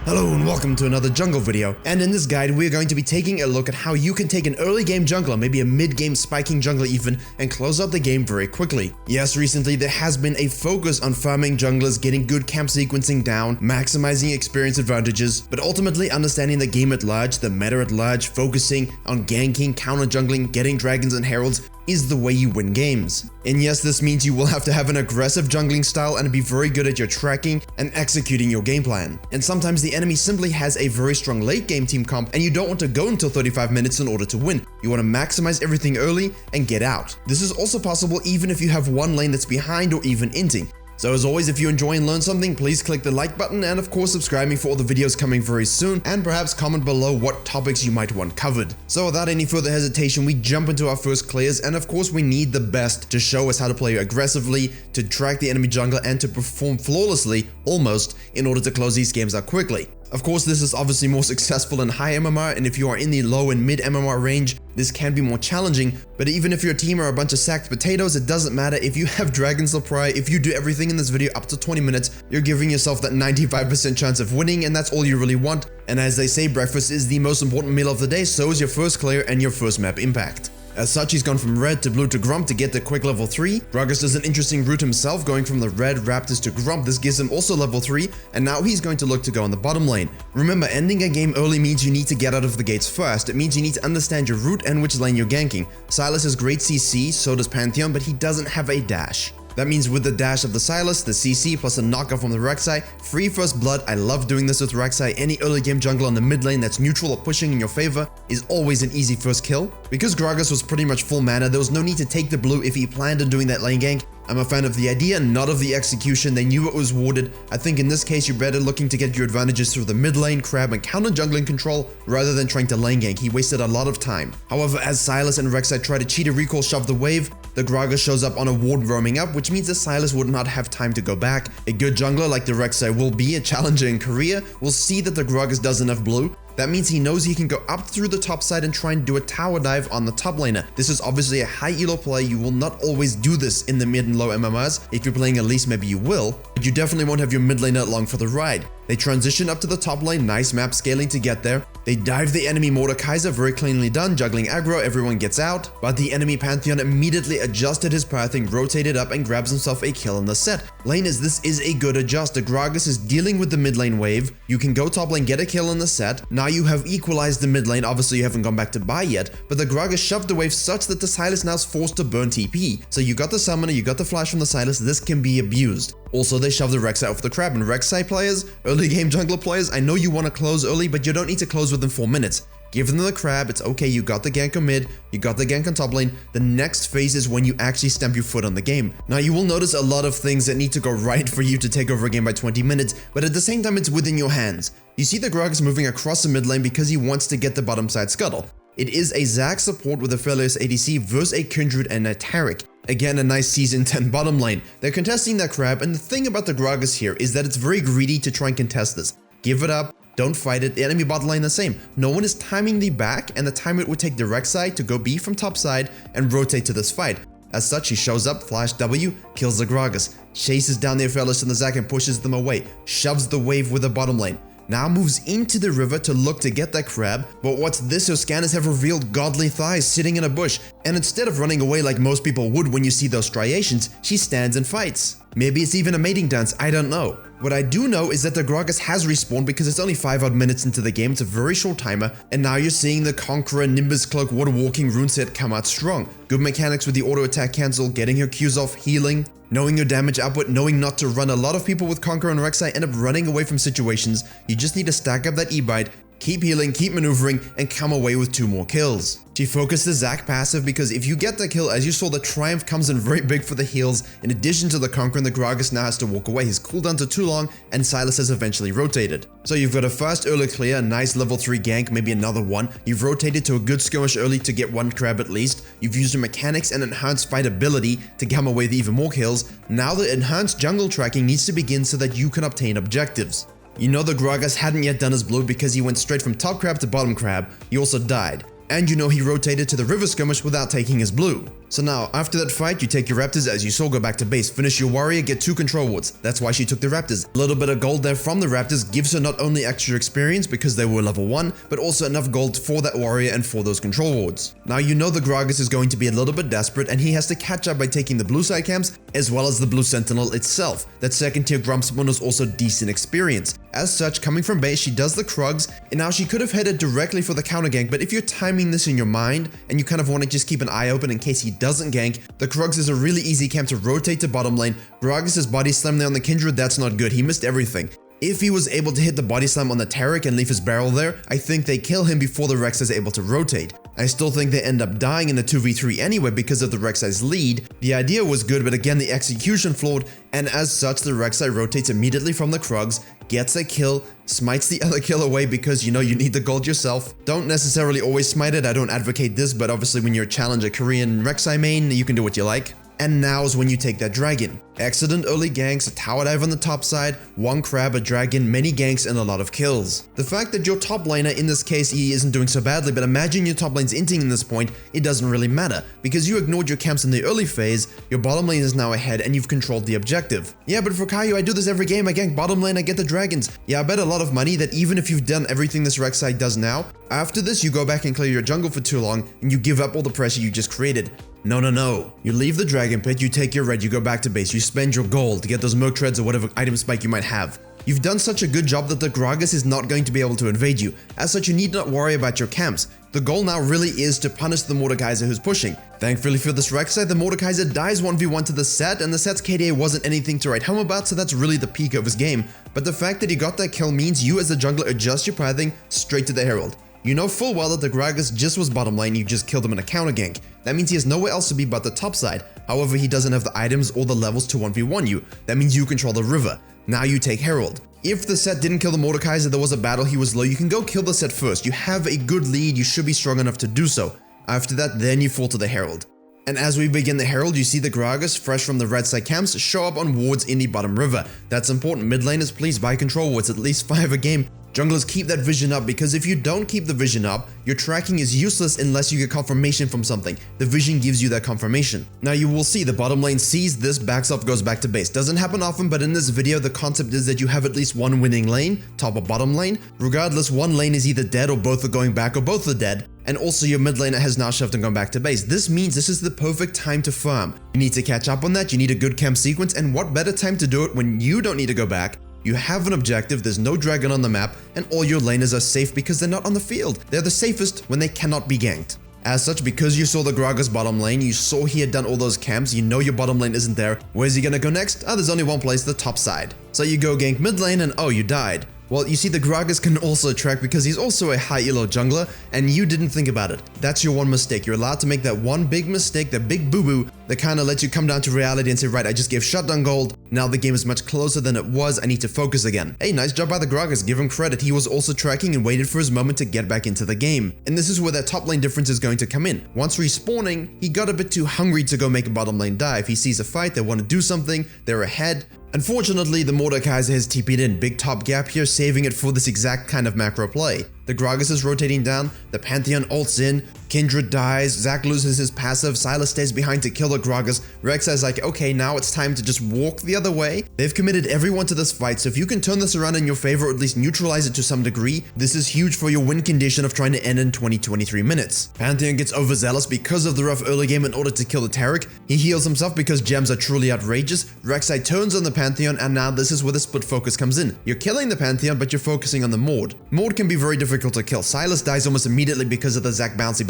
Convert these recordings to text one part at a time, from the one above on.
Hello and welcome to another jungle video, and in this guide we're going to be taking a look at how you can take an early game jungler, maybe a mid game spiking jungler even, and close out the game very quickly. Yes, recently there has been a focus on farming junglers, getting good camp sequencing down, maximizing experience advantages, but ultimately understanding the game at large, the meta at large, focusing on ganking, counter jungling, getting dragons and heralds is the way you win games. And yes, this means you will have to have an aggressive jungling style and be very good at your tracking and executing your game plan. And sometimes the enemy simply has a very strong late game team comp and you don't want to go until 35 minutes in order to win. You want to maximize everything early and get out. This is also possible even if you have one lane that's behind or even inting. So as always, if you enjoy and learn something, please click the like button and of course subscribe me for all the videos coming very soon, and perhaps comment below what topics you might want covered. So without any further hesitation, we jump into our first clears, and of course we need the best to show us how to play aggressively, to track the enemy jungler, and to perform flawlessly, almost, in order to close these games out quickly. Of course, this is obviously more successful in high MMR, and if you are in the low and mid MMR range, this can be more challenging, but even if your team are a bunch of sacked potatoes, it doesn't matter. If you have Dragon Supply, if you do everything in this video up to 20 minutes, you're giving yourself that 95% chance of winning, and that's all you really want. And as they say, breakfast is the most important meal of the day, so is your first clear and your first map impact. As such, he's gone from red to blue to Grump to get the quick level 3. Gragas does an interesting route himself, going from the red Raptors to Grump. This gives him also level 3, and now he's going to look to go on the bottom lane. Remember, ending a game early means you need to get out of the gates first. It means you need to understand your route and which lane you're ganking. Sylas has great CC, so does Pantheon, but he doesn't have a dash. That means with the dash of the Sylas, the CC plus a knockoff from the Rek'Sai, free first blood. I love doing this with Rek'Sai. Any early game jungler on the mid lane that's neutral or pushing in your favor is always an easy first kill. Because Gragas was pretty much full mana, there was no need to take the blue if he planned on doing that lane gank. I'm a fan of the idea, not of the execution. They knew it was warded. I think in this case you're better looking to get your advantages through the mid lane, crab, and counter jungling control rather than trying to lane gank. He wasted a lot of time. However, as Sylas and Rek'Sai try to cheat a recall shove the wave, the Gragas shows up on a ward roaming up, which means the Sylas would not have time to go back. A good jungler like the Rek'Sai will be a challenger in career, will see that the Gragas does enough blue. That means he knows he can go up through the top side and try and do a tower dive on the top laner. This is obviously a high elo play. You will not always do this in the mid and low MMRs. If you're playing Elise, maybe you will, but you definitely won't have your mid laner along for the ride. They transition up to the top lane, nice map scaling to get there. They dive the enemy Mordekaiser, very cleanly done, juggling aggro, everyone gets out. But the enemy Pantheon immediately adjusted his pathing, rotated up, and grabs himself a kill in the set. Laners, this is a good adjust. The Gragas is dealing with the mid lane wave. You can go top lane, get a kill in the set. Now you have equalized the mid lane. Obviously you haven't gone back to buy yet, but the Gragas shoved the wave such that the Sylas now is forced to burn TP. So you got the summoner, you got the flash from the Sylas, this can be abused. Also, they shove the Rek'Sai off the crab, and Rek'Sai players, early game jungler players, I know you want to close early, but you don't need to close within 4 minutes. Give them the crab, it's okay, you got the gank on mid, you got the gank on top lane. The next phase is when you actually stamp your foot on the game. Now you will notice a lot of things that need to go right for you to take over a game by 20 minutes, but at the same time it's within your hands. You see the Gragas moving across the mid lane because he wants to get the bottom side scuttle. It is a Zac support with a Phelios ADC versus a Kindred and a Taric. Again, a nice season 10 bottom lane. They're contesting that crab, and the thing about the Gragas here is that it's very greedy to try and contest this. Give it up, don't fight it. The enemy bot lane the same. No one is timing the back, and the time it would take the Rek'Sai to go B from top side and rotate to this fight. As such, he shows up, flash W, kills the Gragas, chases down the Phelios and the Zac and pushes them away, shoves the wave with the bottom lane. Now moves into the river to look to get that crab, but what's this? Her scanners have revealed godly thighs sitting in a bush, and instead of running away like most people would when you see those striations, she stands and fights. Maybe it's even a mating dance, I don't know. What I do know is that the Gragas has respawned because it's only 5 odd minutes into the game, it's a very short timer, and now you're seeing the Conqueror, Nimbus Cloak, Water Walking rune set come out strong. Good mechanics with the auto attack cancel, getting her Qs off, healing, knowing your damage output, knowing not to run. A lot of people with Conqueror and Rek'Sai end up running away from situations. You just need to stack up that E-bite, keep healing, keep maneuvering, and come away with 2 more kills. She focused the Zac passive because if you get the kill, as you saw, the Triumph comes in very big for the heals. In addition to the Conqueror, the Gragas now has to walk away. His cooldowns are too long, and Sylas has eventually rotated. So you've got a fast early clear, a nice level 3 gank, maybe another one. You've rotated to a good skirmish early to get 1 crab at least. You've used your mechanics and enhanced fight ability to come away with even more kills. Now the enhanced jungle tracking needs to begin so that you can obtain objectives. You know the Gragas hadn't yet done his blue because he went straight from top crab to bottom crab. He also died. And you know he rotated to the river skirmish without taking his blue. So now, after that fight, you take your raptors as you saw, go back to base, finish your warrior, get 2 control wards. That's why she took the raptors. A little bit of gold there from the raptors gives her not only extra experience because they were level 1, but also enough gold for that warrior and for those control wards. Now you know the Gragas is going to be a little bit desperate and he has to catch up by taking the blue side camps as well as the blue sentinel itself. That second tier grump spawn is also decent experience. As such, coming from base, she does the Krugs, and now she could have headed directly for the counter gank, but if you're timing this in your mind and you kind of want to just keep an eye open in case he doesn't gank, the Krugs is a really easy camp to rotate to bottom lane. Gragas' body slam there on the Kindred, that's not good, he missed everything. If he was able to hit the body slam on the Taric and leave his barrel there, I think they kill him before the Rek'Sai is able to rotate. I still think they end up dying in the 2v3 anyway because of the Rek'Sai's lead. The idea was good, but again the execution flawed, and as such the Rek'Sai rotates immediately from the Krugs, gets a kill, smites the other kill away because you know you need the gold yourself. Don't necessarily always smite it, I don't advocate this, but obviously when you're a challenger Korean Rek'Sai main, you can do what you like. And now is when you take that dragon. Excellent early ganks, a tower dive on the top side, 1 crab, a dragon, many ganks, and a lot of kills. The fact that your top laner, in this case he isn't doing so badly, but imagine your top lane's inting in this point, it doesn't really matter. Because you ignored your camps in the early phase, your bottom lane is now ahead and you've controlled the objective. Yeah, but for Virkayu, I do this every game, I gank bottom lane, I get the dragons. Yeah, I bet a lot of money that even if you've done everything this Rek'Sai does now, after this you go back and clear your jungle for too long and you give up all the pressure you just created. No. You leave the dragon pit, you take your red, you go back to base, you spend your gold to get those merc treads or whatever item spike you might have. You've done such a good job that the Gragas is not going to be able to invade you. As such, you need not worry about your camps. The goal now really is to punish the Mordekaiser who's pushing. Thankfully for this Rek'Sai, the Mordekaiser dies 1v1 to the set, and the set's KDA wasn't anything to write home about, so that's really the peak of his game. But the fact that he got that kill means you as a jungler adjust your pathing straight to the Herald. You know full well that the Gragas just was bottom lane, you just killed him in a counter gank. That means he has nowhere else to be but the top side. However, he doesn't have the items or the levels to 1v1 you. That means you control the river. Now you take Herald. If the set didn't kill the Mordekaiser, there was a battle, he was low, you can go kill the set first. You have a good lead, you should be strong enough to do so. After that, then you fall to the Herald. And as we begin the Herald, you see the Gragas, fresh from the red side camps, show up on wards in the bottom river. That's important. Mid laners, please buy control wards, at least 5 a game. Junglers, keep that vision up, because if you don't keep the vision up, your tracking is useless unless you get confirmation from something. The vision gives you that confirmation. Now you will see the bottom lane sees this, backs up, goes back to base. Doesn't happen often, but in this video the concept is that you have at least one winning lane, top or bottom lane. Regardless, one lane is either dead or both are going back or both are dead. And also your mid laner has now shoved and gone back to base. This means this is the perfect time to farm. You need to catch up on that, you need a good camp sequence, and what better time to do it when you don't need to go back. You have an objective, there's no dragon on the map, and all your laners are safe because they're not on the field. They're the safest when they cannot be ganked. As such, because you saw the Gragas bottom lane, you saw he had done all those camps, you know your bottom lane isn't there. Where's he gonna go next? There's only one place, the top side. So you go gank mid lane and oh, you died. Well, you see the Gragas can also track because he's also a high elo jungler and you didn't think about it. That's your one mistake. You're allowed to make that one big mistake, that big boo-boo that kind of lets you come down to reality and say, right, I just gave shutdown gold. Now the game is much closer than it was. I need to focus again. Hey, nice job by the Gragas. Give him credit. He was also tracking and waited for his moment to get back into the game. And this is where that top lane difference is going to come in. Once respawning, he got a bit too hungry to go make a bottom lane dive. He sees a fight, they want to do something, they're ahead. Unfortunately, the Mordekaiser has TP'd in. Big top gap here, saving it for this exact kind of macro play. The Gragas is rotating down, the Pantheon ults in, Kindred dies, Zac loses his passive, Sylas stays behind to kill the Gragas. Rek'Sai is like, okay, now it's time to just walk the other way. They've committed everyone to this fight, so if you can turn this around in your favor or at least neutralize it to some degree, this is huge for your win condition of trying to end in 20-23 minutes. Pantheon gets overzealous because of the rough early game in order to kill the Taric. He heals himself because gems are truly outrageous. Rek'Sai turns on the Pantheon, and now this is where the split focus comes in. You're killing the Pantheon, but you're focusing on the Mord. Mord can be very difficult to kill. Sylas dies almost immediately because of the Zac bouncy.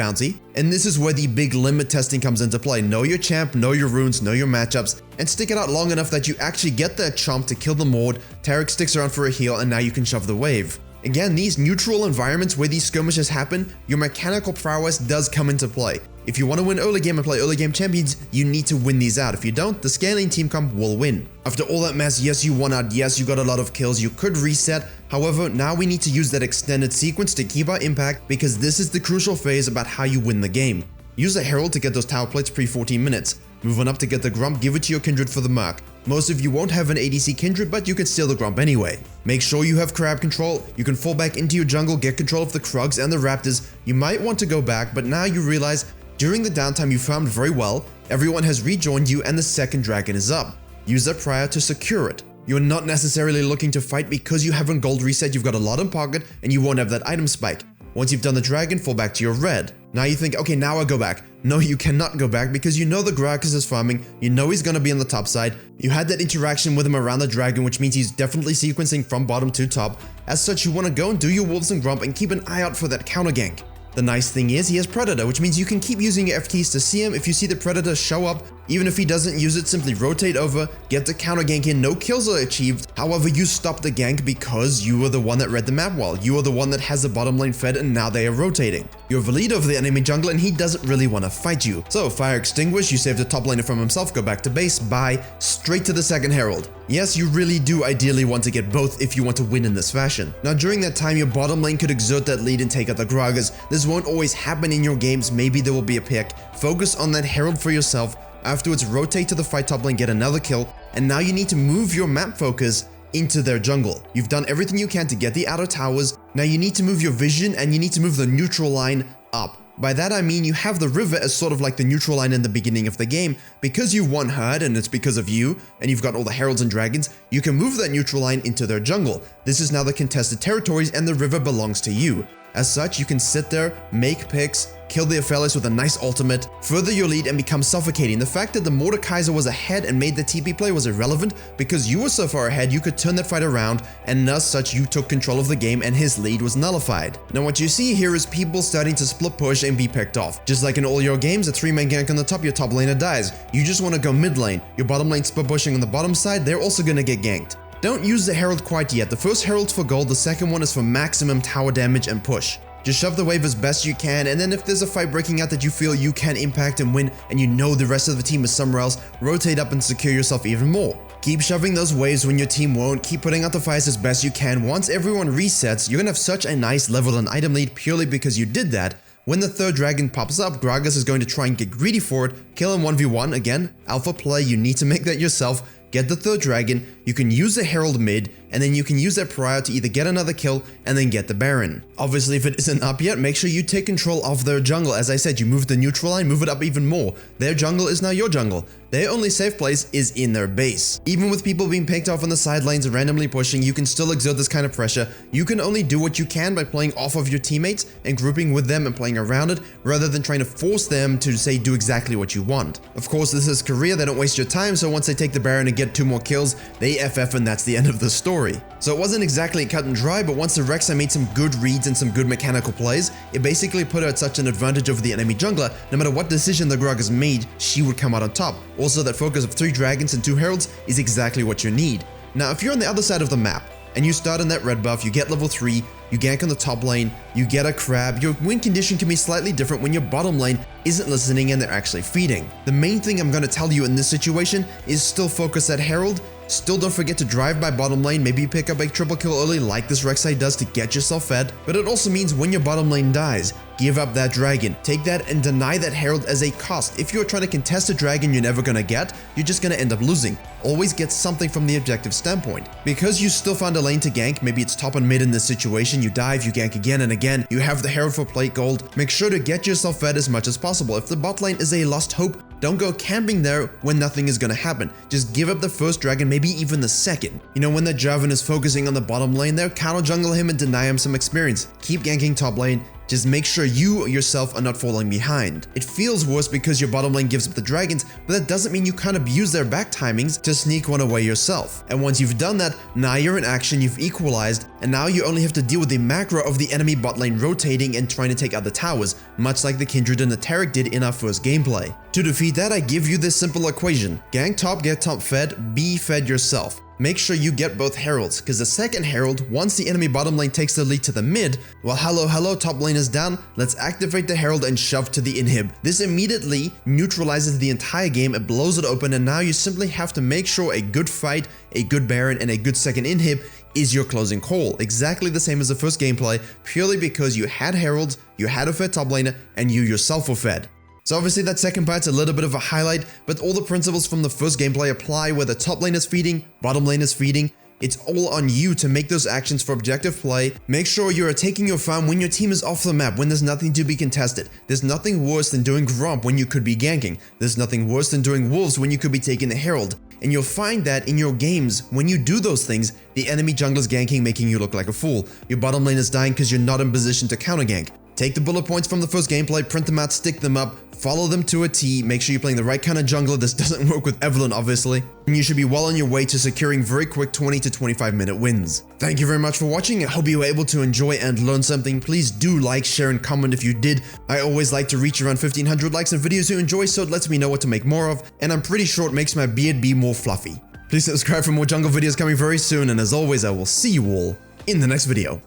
And this is where the big limit testing comes into play. Know your champ, know your runes, know your matchups, and stick it out long enough that you actually get that chomp to kill the Mord. Taric sticks around for a heal, and now you can shove the wave. Again, these neutral environments where these skirmishes happen, your mechanical prowess does come into play. If you want to win early game and play early game champions, you need to win these out. If you don't, the scaling team comp will win. After all that mess, yes, you won out, yes, you got a lot of kills, you could reset. However, now we need to use that extended sequence to keep our impact because this is the crucial phase about how you win the game. Use the Herald to get those tower plates pre 14 minutes. Move on up to get the Grump, give it to your Kindred for the Merc. Most of you won't have an ADC Kindred, but you can steal the Grump anyway. Make sure you have crab control. You can fall back into your jungle, get control of the Krugs and the Raptors. You might want to go back, but now you realize during the downtime you farmed very well, everyone has rejoined you and the second dragon is up. Use that prior to secure it. You're not necessarily looking to fight because you haven't gold reset, you've got a lot in pocket, and you won't have that item spike. Once you've done the dragon, fall back to your red. Now you think, okay, now I'll go back. No, you cannot go back because you know the Gragas is farming, you know he's gonna be on the top side, you had that interaction with him around the dragon, which means he's definitely sequencing from bottom to top. As such, you want to go and do your wolves and grump and keep an eye out for that counter gank. The nice thing is he has Predator, which means you can keep using your F keys to see him. If you see the Predator show up, even if he doesn't use it, simply rotate over, get the counter gank in, no kills are achieved. However, you stop the gank because you were the one that read the map well. You are the one that has the bottom lane fed and now they are rotating. You have a lead over the enemy jungler and he doesn't really want to fight you. So fire extinguish, you save the top laner from himself, go back to base, bye, straight to the second herald. Yes, you really do ideally want to get both if you want to win in this fashion. Now during that time, your bottom lane could exert that lead and take out the Gragas. This won't always happen in your games, maybe there will be a pick. Focus on that herald for yourself. Afterwards, rotate to the fight top lane, get another kill, and now you need to move your map focus into their jungle. You've done everything you can to get the outer towers, now you need to move your vision and you need to move the neutral line up. By that I mean you have the river as sort of like the neutral line in the beginning of the game. Because you won herd and it's because of you, and you've got all the heralds and dragons, you can move that neutral line into their jungle. This is now the contested territories and the river belongs to you. As such, you can sit there, make picks, kill the Aphelios with a nice ultimate, further your lead and become suffocating. The fact that the Mordekaiser was ahead and made the TP play was irrelevant because you were so far ahead you could turn that fight around, and as such you took control of the game and his lead was nullified. Now what you see here is people starting to split push and be picked off. Just like in all your games, a 3-man gank on the top, your top laner dies. You just want to go mid lane. Your bottom lane split pushing on the bottom side, they're also gonna get ganked. Don't use the herald quite yet. The first herald's for gold, the second one is for maximum tower damage and push. Just shove the wave as best you can, and then if there's a fight breaking out that you feel you can impact and win, and you know the rest of the team is somewhere else, rotate up and secure yourself even more. Keep shoving those waves when your team won't, keep putting out the fires as best you can. Once everyone resets, you're gonna have such a nice level and item lead purely because you did that. When the third dragon pops up, Gragas is going to try and get greedy for it, kill him 1v1, again, alpha play, you need to make that yourself. Get the third dragon, you can use the herald mid, and then you can use that prior to either get another kill and then get the Baron. Obviously if it isn't up yet, make sure you take control of their jungle. As I said, you move the neutral line, move it up even more. Their jungle is now your jungle. Their only safe place is in their base. Even with people being picked off on the sidelines and randomly pushing, you can still exert this kind of pressure. You can only do what you can by playing off of your teammates and grouping with them and playing around it, rather than trying to force them to say do exactly what you want. Of course, this is Korea, they don't waste your time, so once they take the Baron and get 2 more kills, they FF and that's the end of the story. So it wasn't exactly cut and dry, but once the Rek'Sai made some good reads and some good mechanical plays, it basically put her at such an advantage over the enemy jungler. No matter what decision the Gragas made, she would come out on top. Also, that focus of 3 dragons and 2 heralds is exactly what you need. Now, if you're on the other side of the map, and you start on that red buff, you get level 3, you gank on the top lane, you get a crab, your win condition can be slightly different when your bottom lane isn't listening and they're actually feeding. The main thing I'm going to tell you in this situation is still focus that herald. Still don't forget to drive by bottom lane, maybe pick up a triple kill early like this Rek'Sai does to get yourself fed, but it also means when your bottom lane dies, give up that dragon, take that and deny that herald as a cost. If you're trying to contest a dragon you're never gonna get, you're just gonna end up losing. Always get something from the objective standpoint. Because you still found a lane to gank, maybe it's top and mid in this situation, you dive, you gank again and again, you have the herald for plate gold, make sure to get yourself fed as much as possible. If the bot lane is a lost hope, don't go camping there when nothing is gonna happen. Just give up the first dragon, maybe even the second. You know, when the Jarvan is focusing on the bottom lane there, counter jungle him and deny him some experience. Keep ganking top lane, just make sure you yourself are not falling behind. It feels worse because your bottom lane gives up the dragons, but that doesn't mean you can't abuse their back timings to sneak one away yourself. And once you've done that, now you're in action, you've equalized, and now you only have to deal with the macro of the enemy bot lane rotating and trying to take out the towers, much like the Kindred and the Taric did in our first gameplay. To defeat that, I give you this simple equation. Gank top, get top fed, be fed yourself. Make sure you get both heralds, because the second herald, once the enemy bottom lane takes the lead to the mid, well hello, top lane is down, let's activate the herald and shove to the inhib. This immediately neutralizes the entire game, it blows it open, and now you simply have to make sure a good fight, a good Baron, and a good second inhib is your closing call. Exactly the same as the first gameplay, purely because you had heralds, you had a fed top laner, and you yourself were fed. So obviously that second part's a little bit of a highlight, but all the principles from the first gameplay apply where the top lane is feeding, bottom lane is feeding. It's all on you to make those actions for objective play. Make sure you are taking your farm when your team is off the map, when there's nothing to be contested. There's nothing worse than doing Gromp when you could be ganking. There's nothing worse than doing Wolves when you could be taking the Herald. And you'll find that in your games, when you do those things, the enemy jungler's ganking, making you look like a fool. Your bottom lane is dying because you're not in position to counter gank. Take the bullet points from the first gameplay, print them out, stick them up, follow them to a T, make sure you're playing the right kind of jungler. This doesn't work with Evelynn, obviously. And you should be well on your way to securing very quick 20 to 25 minute wins. Thank you very much for watching. I hope you were able to enjoy and learn something. Please do like, share, and comment if you did. I always like to reach around 1500 likes on videos you enjoy, so it lets me know what to make more of, and I'm pretty sure it makes my beard be more fluffy. Please subscribe for more jungle videos coming very soon, and as always, I will see you all in the next video.